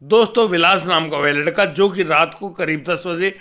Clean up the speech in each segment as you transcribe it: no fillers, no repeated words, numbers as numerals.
दोस्तों विलास नाम का वह लड़का जो कि रात को करीब 10 बजे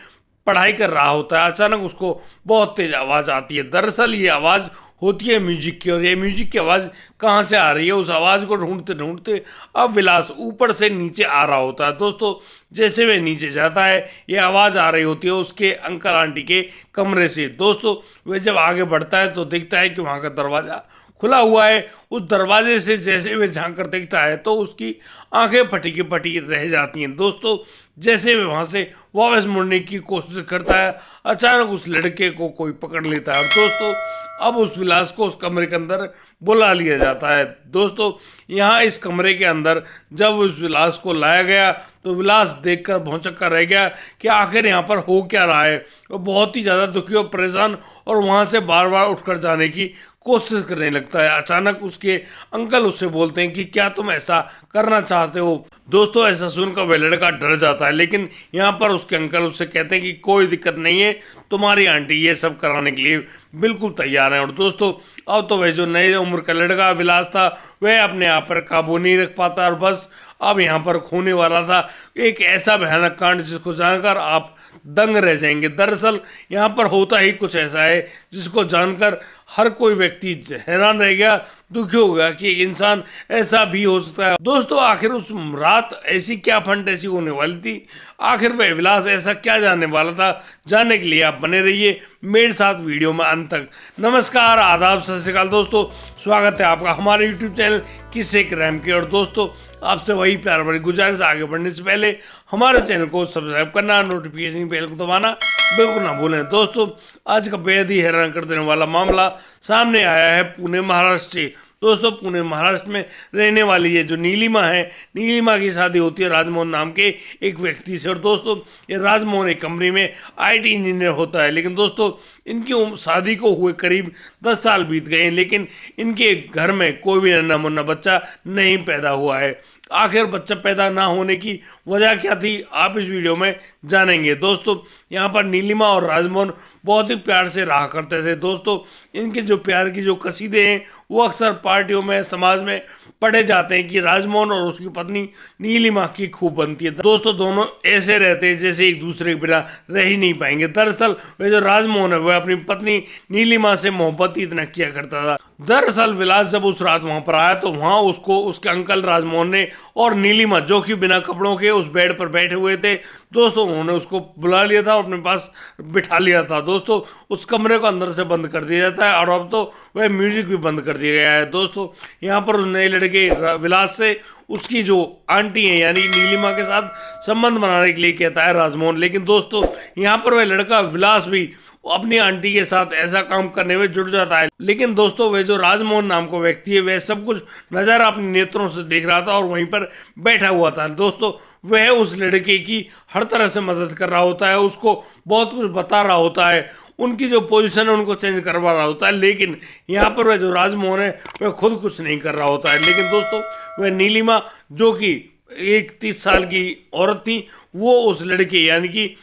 पढ़ाई कर रहा होता है, अचानक उसको बहुत तेज आवाज आती है। दरअसल ये आवाज होती है म्यूजिक की, और ये म्यूजिक की आवाज कहाँ से आ रही है, उस आवाज को ढूंढते ढूंढते अब विलास ऊपर से नीचे आ रहा होता है। दोस्तों जैसे वह नीचे जाता है ये आवाज आ रही होती है उसके अंकल आंटी के कमरे से। दोस्तों वह जब आगे बढ़ता है तो देखता है कि वहाँ का दरवाजा खुला हुआ है। उस दरवाजे से जैसे वह झांक कर देखता है तो उसकी आंखें फटी की फटी रह जाती हैं। दोस्तों जैसे वह वहां से वापस मुड़ने की कोशिश करता है, अचानक उस लड़के को कोई पकड़ लेता है। दोस्तों अब उस विलास को उस कमरे के अंदर बुला लिया जाता है। दोस्तों यहाँ इस कमरे के अंदर जब उस विलास को लाया गया तो विलास देखकर भौंचक्का रह गया कि आखिर यहाँ पर हो क्या रहा है। वो बहुत ही ज़्यादा दुखी और परेशान और वहाँ से बार बार उठकर जाने की कोशिश करने लगता है। अचानक उसके अंकल उससे बोलते हैं कि क्या तुम ऐसा करना चाहते हो। दोस्तों ऐसा सुनकर वह लड़का डर जाता है, लेकिन यहाँ पर उसके अंकल उससे कहते हैं कि कोई दिक्कत नहीं है, तुम्हारी आंटी ये सब कराने के लिए बिल्कुल तैयार है। और दोस्तों अब तो वह जो नए उम्र का लड़का विलास था वह अपने आप पर काबू नहीं रख पाता और बस अब यहाँ पर खोने वाला था। एक ऐसा भयानक कांड जिसको जानकर आप दंग रह जाएंगे। दरअसल यहाँ पर होता ही कुछ ऐसा है जिसको जानकर हर कोई व्यक्ति हैरान रह गया, दुखी हो गया कि इंसान ऐसा भी हो सकता है। दोस्तों आखिर उस रात ऐसी क्या फंटेसी होने वाली थी, आखिर वह विलास ऐसा क्या जानने वाला था, जानने के लिए आप बने रहिए मेरे साथ वीडियो में अंत तक। नमस्कार, आदाब, सत श्री अकाल दोस्तों, स्वागत है आपका हमारे यूट्यूब चैनल किस्से क्राइम के। और दोस्तों आपसे वही प्यार भरी गुजारिश, आगे बढ़ने से पहले हमारे चैनल को सब्सक्राइब करना, नोटिफिकेशन बेल को दबाना बिल्कुल ना भूलें। दोस्तों आज का बेहद ही हैरान कर देने वाला मामला सामने आया है पुणे महाराष्ट्र से। दोस्तों पुणे महाराष्ट्र में रहने वाली ये जो नीलिमा है, नीलिमा की शादी होती है राजमोहन नाम के एक व्यक्ति से। और दोस्तों ये राजमोहन एक कंपनी में IT इंजीनियर होता है, लेकिन दोस्तों इनकी शादी को हुए करीब 10 साल बीत गए हैं, लेकिन इनके घर में कोई भी नन्हा मुन्ना बच्चा नहीं पैदा हुआ है। आखिर बच्चा पैदा ना होने की वजह क्या थी आप इस वीडियो में जानेंगे। दोस्तों यहाँ पर नीलिमा और राजमोहन बहुत ही प्यार से रहा करते थे। दोस्तों इनके जो प्यार की जो कसीदे हैं वो अक्सर पार्टियों में, समाज में पढ़े जाते हैं कि राजमोहन और उसकी पत्नी नीलिमा की खूब बनती है। दोस्तों दोनों ऐसे रहते हैं जैसे एक दूसरे के बिना रह ही नहीं पाएंगे। दरअसल वह जो राजमोहन है वह अपनी पत्नी नीलिमा से मोहब्बत ही इतना किया करता था। दरअसल विलास जब उस रात वहां पर आया तो वहां उसको उसके अंकल राजमोहन ने और नीलिमा जो कि बिना कपड़ों के उस बेड पर बैठे हुए थे, दोस्तों उन्होंने उसको बुला लिया था और अपने पास बिठा लिया था। दोस्तों उस कमरे को अंदर से बंद कर दिया जाता है और अब तो वह म्यूजिक भी बंद कर दिया गया है। दोस्तों यहाँ पर उस नए लड़के विलास से उसकी जो आंटी है यानी नीलिमा के साथ संबंध बनाने के लिए कहता है राजमोहन, लेकिन दोस्तों यहाँ पर वह लड़का विलास भी अपनी आंटी के साथ ऐसा काम करने में जुट जाता है। लेकिन दोस्तों वह जो राजमोहन नाम का व्यक्ति है वह सब कुछ नज़ारा अपने नेत्रों से देख रहा था और वहीं पर बैठा हुआ था। दोस्तों वह उस लड़के की हर तरह से मदद कर रहा होता है, उसको बहुत कुछ बता रहा होता है, उनकी जो पोजीशन है उनको चेंज करवा रहा होता है। लेकिन यहाँ पर वह जो राजमोहन है वह खुद कुछ नहीं कर रहा होता है। लेकिन दोस्तों वह नीलिमा जो कि एक 30 साल की औरत थी वो उस लड़के यानी कि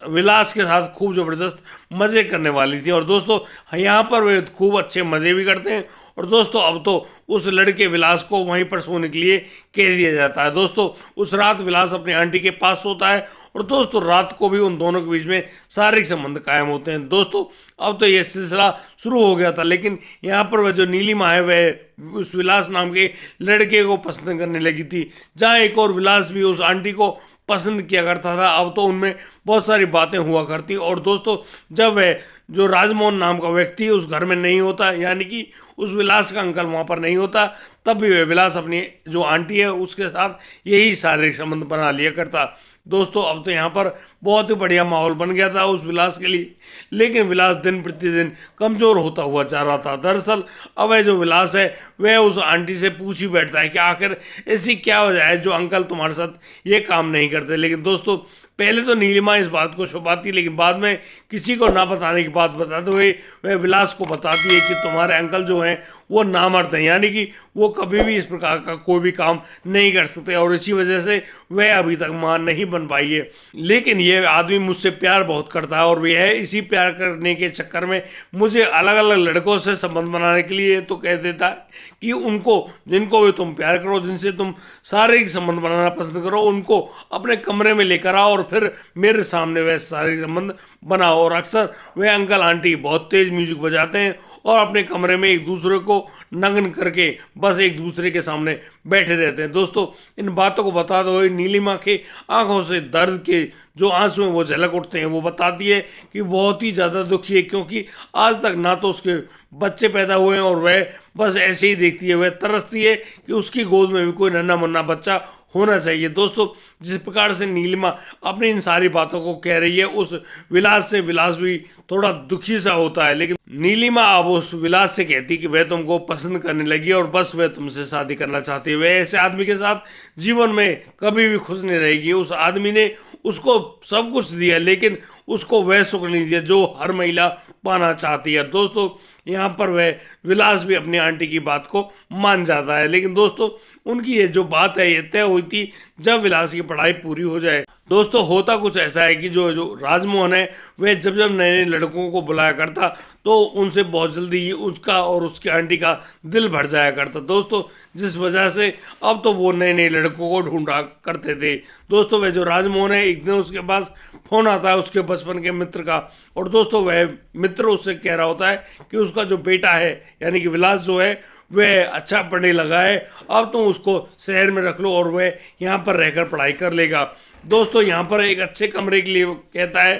विलास के साथ खूब ज़बरदस्त मज़े करने वाली थी। और दोस्तों यहाँ पर वे खूब अच्छे मज़े भी करते हैं। और दोस्तों अब तो उस लड़के विलास को वहीं पर सोने के लिए कह दिया जाता है। दोस्तों उस रात विलास अपनी आंटी के पास सोता है और दोस्तों रात को भी उन दोनों के बीच में शारीरिक संबंध कायम होते हैं। दोस्तों अब तो ये सिलसिला शुरू हो गया था, लेकिन यहाँ पर वह जो नीलिमा है वह उस विलास नाम के लड़के को पसंद करने लगी थी। जहाँ एक और विलास भी उस आंटी को पसंद किया करता था, अब तो उनमें बहुत सारी बातें हुआ करती। और दोस्तों जब वह जो राजमोहन नाम का व्यक्ति उस घर में नहीं होता यानी कि उस विलास का अंकल वहाँ पर नहीं होता, तब भी वह विलास अपनी जो आंटी है उसके साथ यही शारीरिक संबंध बना लिया करता। दोस्तों अब तो यहाँ पर बहुत ही बढ़िया माहौल बन गया था उस विलास के लिए, लेकिन विलास दिन प्रतिदिन कमज़ोर होता हुआ जा रहा था। दरअसल अब वह जो विलास है वह उस आंटी से पूछ ही बैठता है कि आखिर ऐसी क्या वजह है जो अंकल तुम्हारे साथ ये काम नहीं करते। लेकिन दोस्तों पहले तो नीलिमा इस बात को छुपाती, लेकिन बाद में किसी को ना बताने की बात बताते हुए वह विलास को बताती है कि तुम्हारे अंकल जो हैं हैं वो नामर्द हैं, यानी कि वो कभी भी इस प्रकार का कोई भी काम नहीं कर सकते और इसी वजह से वह अभी तक मां नहीं बन पाई है। लेकिन ये आदमी मुझसे प्यार बहुत करता है और वह इसी प्यार करने के चक्कर में मुझे अलग अलग लड़कों से संबंध बनाने के लिए तो कह देता है कि उनको, जिनको भी तुम प्यार करो, जिनसे तुम शारीरिक संबंध बनाना पसंद करो, उनको अपने कमरे में लेकर आओ और फिर मेरे सामने वह शारीरिक संबंध बनाओ। और अक्सर वह अंकल आंटी बहुत तेज म्यूजिक बजाते हैं और अपने कमरे में एक दूसरे को नग्न करके बस एक दूसरे के सामने बैठे रहते हैं। दोस्तों, इन बातों को बताते हुए नीलिमा के आंखों से दर्द के जो आंसू हैं वो झलक उठते हैं। वो बताती है कि बहुत ही ज़्यादा दुखी है, क्योंकि आज तक ना तो उसके बच्चे पैदा हुए हैं और वह बस ऐसे ही देखती है, वह तरसती है कि उसकी गोद में भी कोई नन्हा मुन्ना बच्चा होना चाहिए। दोस्तों, जिस प्रकार से नीलिमा अपनी इन सारी बातों को कह रही है, उस विलास से विलास भी थोड़ा दुखी सा होता है। लेकिन नीलिमा अब उस विलास से कहती कि वह तुमको पसंद करने लगी और बस वह तुमसे शादी करना चाहती है। वह ऐसे आदमी के साथ जीवन में कभी भी खुश नहीं रहेगी। उस आदमी ने उसको सब कुछ दिया, लेकिन उसको वह सुख नहीं दिया जो हर महिला पाना चाहती है। दोस्तों, यहाँ पर वह विलास भी अपनी आंटी की बात को मान जाता है। लेकिन दोस्तों, उनकी ये जो बात है ये तय हुई थी जब विलास की पढ़ाई पूरी हो जाए। दोस्तों, होता कुछ ऐसा है कि जो राजमोहन है वह जब जब नए नए लड़कों को बुलाया करता तो उनसे बहुत जल्दी ही उसका और उसकी आंटी का दिल भर जाया करता। दोस्तों, जिस वजह से अब तो वो नए नए लड़कों को ढूंढा करते थे। दोस्तों, वह जो राजमोहन है, एक दिन उसके पास फोन आता है उसके बचपन के मित्र का, और दोस्तों वह मित्र उससे कह रहा होता है कि उसका जो बेटा है यानी कि विलास जो है वह अच्छा पढ़ने लगा है, अब तुम उसको शहर में रख लो और वह यहाँ पर रहकर पढ़ाई कर लेगा। दोस्तों, यहाँ पर एक अच्छे कमरे के लिए कहता है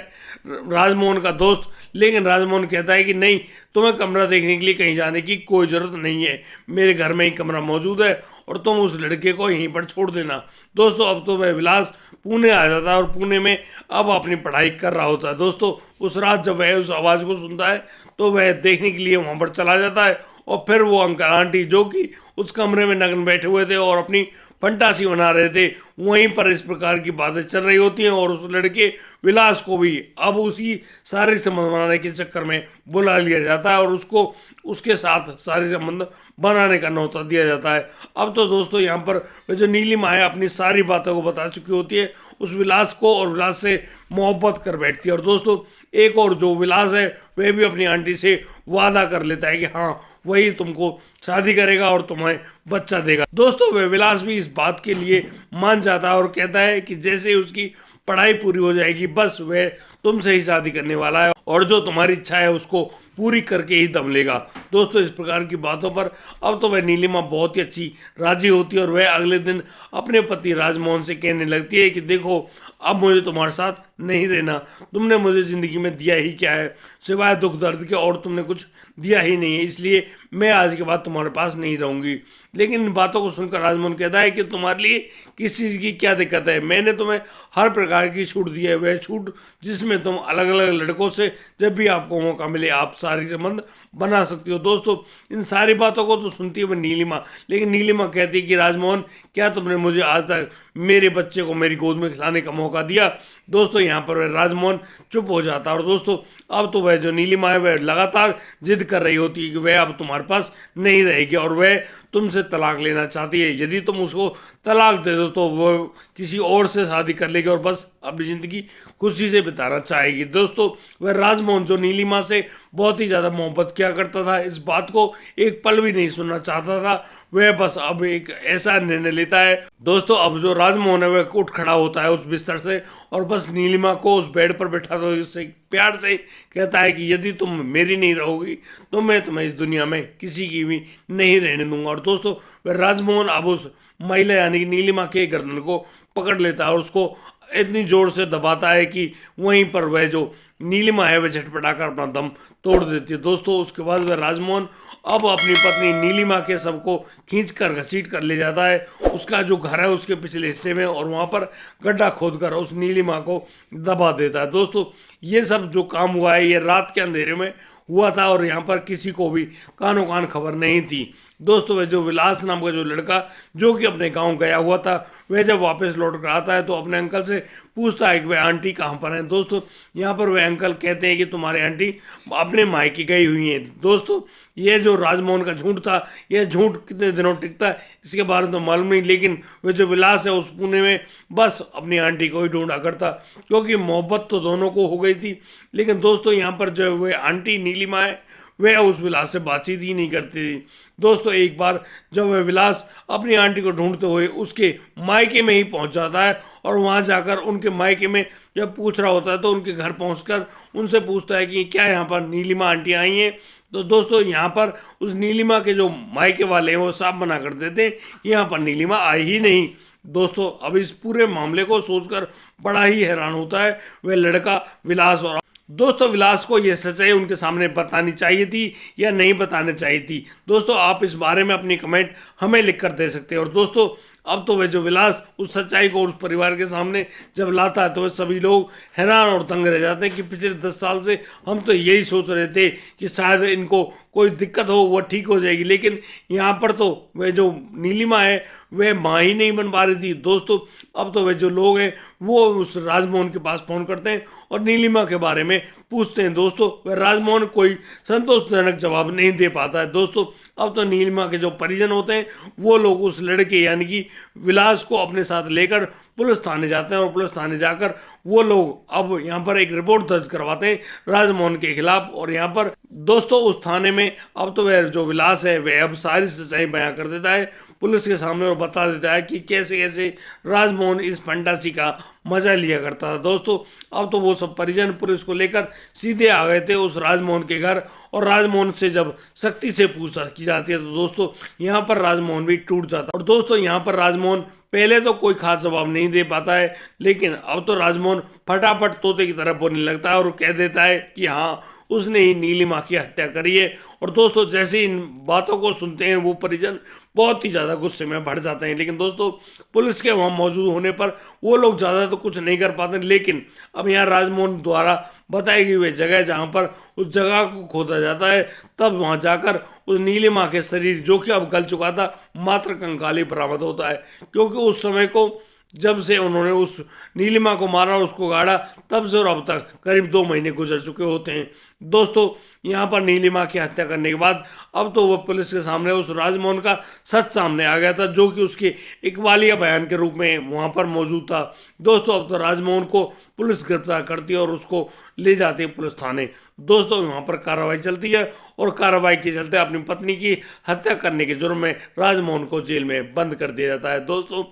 राजमोहन का दोस्त, लेकिन राजमोहन कहता है कि नहीं, तुम्हें कमरा देखने के लिए कहीं जाने की कोई ज़रूरत नहीं है, मेरे घर में ही कमरा मौजूद है और तुम उस लड़के को यहीं पर छोड़ देना। दोस्तों, अब तो वह विलास पुणे आ जाता है और पुणे में अब अपनी पढ़ाई कर रहा होता है। दोस्तों, उस रात जब वह उस आवाज़ को सुनता है तो वह देखने के लिए वहाँ पर चला जाता है और फिर वो अंकल आंटी जो कि उस कमरे में नग्न बैठे हुए थे और अपनी फंटासी बना रहे थे, वहीं पर इस प्रकार की बातें चल रही होती हैं और उस लड़के विलास को भी अब उसी शारीरिक संबंध बनाने के चक्कर में बुला लिया जाता है और उसको उसके साथ शारीरिक संबंध बनाने का न्योता दिया जाता है। अब तो दोस्तों, यहाँ पर जो नीलिमा है अपनी सारी बातों को बता चुकी होती है उस विलास को और विलास से मोहब्बत कर बैठती है। और दोस्तों, एक और जो विलास है वह भी अपनी आंटी से वादा कर लेता है कि हाँ, वही तुमको शादी करेगा और तुम्हें बच्चा देगा। दोस्तों, वह विलास भी इस बात के लिए मान जाता है और कहता है कि जैसे ही उसकी पढ़ाई पूरी हो जाएगी बस वह तुमसे ही शादी करने वाला है और जो तुम्हारी इच्छा है उसको पूरी करके ही दम लेगा। दोस्तों, इस प्रकार की बातों पर अब तो वह नीलिमा बहुत ही अच्छी राजी होती है और वह अगले दिन अपने पति राजमोहन से कहने लगती है कि देखो, अब मुझे तुम्हारे साथ नहीं रहना, तुमने मुझे ज़िंदगी में दिया ही क्या है सिवाय दुख दर्द के, और तुमने कुछ दिया ही नहीं है, इसलिए मैं आज के बाद तुम्हारे पास नहीं रहूँगी। लेकिन इन बातों को सुनकर राजमोहन कहता है कि तुम्हारे लिए किसी चीज़ की क्या दिक्कत है, मैंने तुम्हें हर प्रकार की छूट दी है, वह छूट जिसमें तुम अलग अलग लड़कों से जब भी आपको मौका मिले आप शारीरिक संबंध बना सकती हो। दोस्तों, इन सारी बातों को तो सुनती है वह नीलिमा, लेकिन नीलिमा कहती है कि राजमोहन, क्या तुमने मुझे आज तक मेरे बच्चे को मेरी गोद में खिलाने का मौका दिया? दोस्तों, यहाँ पर वह राजमोहन चुप हो जाता है और दोस्तों, अब तो वह जो नीलिमा है वह लगातार जिद कर रही होती है कि वह अब तुम्हारे पास नहीं रहेगी और वह तुमसे तलाक लेना चाहती है। यदि तुम उसको तलाक दे दो तो वो किसी और से शादी कर लेगी और बस अपनी ज़िंदगी खुशी से बिताना चाहेगी। दोस्तों, वह राजमोहन जो नीलिमा से बहुत ही ज़्यादा मोहब्बत किया करता था, इस बात को एक पल भी नहीं सुनना चाहता था। वह बस अब एक ऐसा निर्णय लेता है। दोस्तों, अब जो राजमोहन है वह उठ खड़ा होता है उस बिस्तर से और बस नीलिमा को उस बेड पर बैठा तो उससे प्यार से कहता है कि यदि तुम मेरी नहीं रहोगी तो मैं तुम्हें इस दुनिया में किसी की भी नहीं रहने दूंगा। और दोस्तों, वह राजमोहन अब उस महिला यानी कि नीलिमा के गर्दन को पकड़ लेता है और उसको इतनी जोर से दबाता है कि वहीं पर वह जो नीलिमा है वह झटपटा कर अपना दम तोड़ देती है। दोस्तों, उसके बाद वह राजमोहन अब अपनी पत्नी नीलिमा के शव को खींच कर घसीट कर ले जाता है उसका जो घर है उसके पिछले हिस्से में और वहाँ पर गड्ढा खोदकर उस नीलिमा को दबा देता है। दोस्तों, ये सब जो काम हुआ है ये रात के अंधेरे में हुआ था और यहाँ पर किसी को भी कानो कान खबर नहीं थी। दोस्तों वह जो विलास नाम का जो लड़का जो कि अपने गांव गया हुआ था, वह जब वापस लौट कर आता है तो अपने अंकल से पूछता है कि वह आंटी कहाँ पर है। दोस्तों यहाँ पर वह अंकल कहते हैं कि तुम्हारी आंटी अपने मायके गई हुई है। दोस्तों यह जो राजमोहन का झूठ था, यह झूठ कितने दिनों टिकता है इसके बारे में तो मालूम नहीं, लेकिन वह जो विलास है उस पुणे में बस अपनी आंटी को ही ढूंढा करता, क्योंकि मोहब्बत तो दोनों को हो गई थी। लेकिन दोस्तों यहाँ पर जो वह आंटी नीलिमा है वह उस विलास से बातचीत ही नहीं करती थी। दोस्तों एक बार जब वह विलास अपनी आंटी को ढूंढते हुए उसके मायके में ही पहुंच जाता है और वहां जाकर उनके मायके में जब पूछ रहा होता है तो उनके घर पहुंचकर उनसे पूछता है कि क्या यहाँ पर नीलिमा आंटी आई हैं। तो दोस्तों यहाँ पर उस नीलिमा के जो मायके वाले हैं वो साफ मना कर देते हैं कि यहाँ पर नीलिमा आई ही नहीं। दोस्तों अब इस पूरे मामले को सोचकर बड़ा ही हैरान होता है वह लड़का विलास। और दोस्तों विलास को यह सच्चाई उनके सामने बतानी चाहिए थी या नहीं बतानी चाहिए थी। दोस्तों आप इस बारे में अपनी कमेंट हमें लिख कर दे सकते हैं। और दोस्तों अब तो वह जो विलास उस सच्चाई को उस परिवार के सामने जब लाता है तो वह सभी लोग हैरान और दंग रह जाते हैं कि पिछले 10 साल से हम तो यही सोच रहे थे कि शायद इनको कोई दिक्कत हो वह ठीक हो जाएगी, लेकिन यहाँ पर तो वह जो नीलिमा है वह माँ ही नहीं बन पा रही थी। दोस्तों अब तो वह जो लोग हैं वो उस राजमोहन के पास फ़ोन करते हैं और नीलिमा के बारे में पूछते हैं। दोस्तों वह राजमोहन कोई संतोषजनक जवाब नहीं दे पाता है। दोस्तों अब तो नीलिमा के जो परिजन होते हैं वो लोग उस लड़के यानी कि विलास को अपने साथ लेकर पुलिस थाने जाते हैं और पुलिस थाने जाकर वो लोग अब यहाँ पर एक रिपोर्ट दर्ज करवाते हैं राजमोहन के खिलाफ। और यहाँ पर दोस्तों उस थाने में अब तो वह जो विलास है वह अब सारी सच्चाई बयां कर देता है पुलिस के सामने और बता देता है कि कैसे कैसे राजमोहन इस फंटासी का मजा लिया करता था। दोस्तों अब तो वो सब परिजन पुलिस को लेकर सीधे आ गए थे उस राजमोहन के घर और राजमोहन से जब सख्ती से पूछताछ की जाती है तो दोस्तों यहाँ पर राजमोहन भी टूट जाता है। और दोस्तों यहाँ पर राजमोहन पहले तो कोई खास जवाब नहीं दे पाता है, लेकिन अब तो राजमोहन फटाफट तोते की तरह बोलने लगता है और कह देता है कि हाँ उसने ही नीलिमा की हत्या करी है। और दोस्तों जैसे इन बातों को सुनते हैं वो परिजन बहुत ही ज़्यादा गुस्से में भर जाते हैं, लेकिन दोस्तों पुलिस के वहाँ मौजूद होने पर वो लोग ज़्यादा तो कुछ नहीं कर पाते। लेकिन अब यहाँ राजमोहन द्वारा बताई गई हुई जगह जहाँ पर उस जगह को खोदा जाता है तब वहाँ जाकर उस नीलिमा के शरीर जो कि अब गल चुका था मात्र कंकाली बरामद होता है, क्योंकि उस समय को जब से उन्होंने उस नीलिमा को मारा और उसको गाड़ा तब से और अब तक करीब 2 महीने गुजर चुके होते हैं। दोस्तों यहाँ पर नीलिमा की हत्या करने के बाद अब तो वह पुलिस के सामने उस राजमोहन का सच सामने आ गया था जो कि उसके इकबालिया बयान के रूप में वहाँ पर मौजूद था। दोस्तों अब तो राजमोहन को पुलिस गिरफ्तार करती है और उसको ले जाती है पुलिस थाने। दोस्तों वहाँ पर कार्रवाई चलती है और कार्रवाई के चलते अपनी पत्नी की हत्या करने के जुर्म में राजमोहन को जेल में बंद कर दिया जाता है। दोस्तों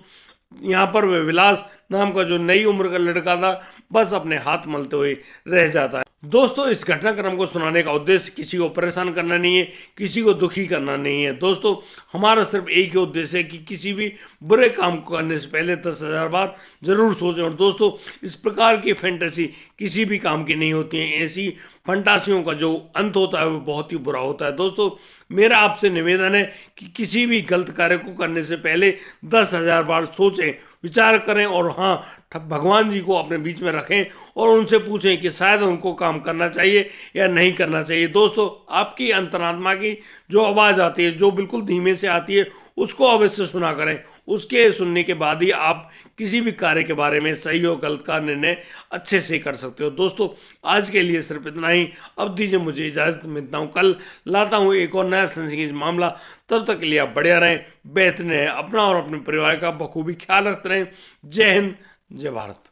यहाँ पर वह विलास नाम का जो नई उम्र का लड़का था बस अपने हाथ मलते हुए रह जाता है। दोस्तों इस घटनाक्रम को सुनाने का उद्देश्य किसी को परेशान करना नहीं है, किसी को दुखी करना नहीं है। दोस्तों हमारा सिर्फ एक ही उद्देश्य है कि किसी भी बुरे काम को करने से पहले 10,000 बार जरूर सोचें। और दोस्तों इस प्रकार की फैंटेसी किसी भी काम की नहीं होती है, ऐसी फंटासियों का जो अंत होता है वो बहुत ही बुरा होता है। दोस्तों मेरा आपसे निवेदन है कि किसी भी गलत कार्य को करने से पहले 10,000 बार सोचें, विचार करें और हाँ भगवान जी को अपने बीच में रखें और उनसे पूछें कि शायद उनको काम करना चाहिए या नहीं करना चाहिए। दोस्तों आपकी अंतरात्मा की जो आवाज़ आती है जो बिल्कुल धीमे से आती है उसको अवश्य सुना करें, उसके सुनने के बाद ही आप किसी भी कार्य के बारे में सही और गलत का निर्णय अच्छे से कर सकते हो। दोस्तों आज के लिए सिर्फ इतना ही, अब दीजिए मुझे इजाज़त, मिलता हूँ कल लाता हूँ एक और नया संजीव मामला। तब तक के लिए आप बढ़िया रहें, बेहतरीन रहें, अपना और अपने परिवार का बखूबी ख्याल रखते रहें। जय हिंद, जय भारत।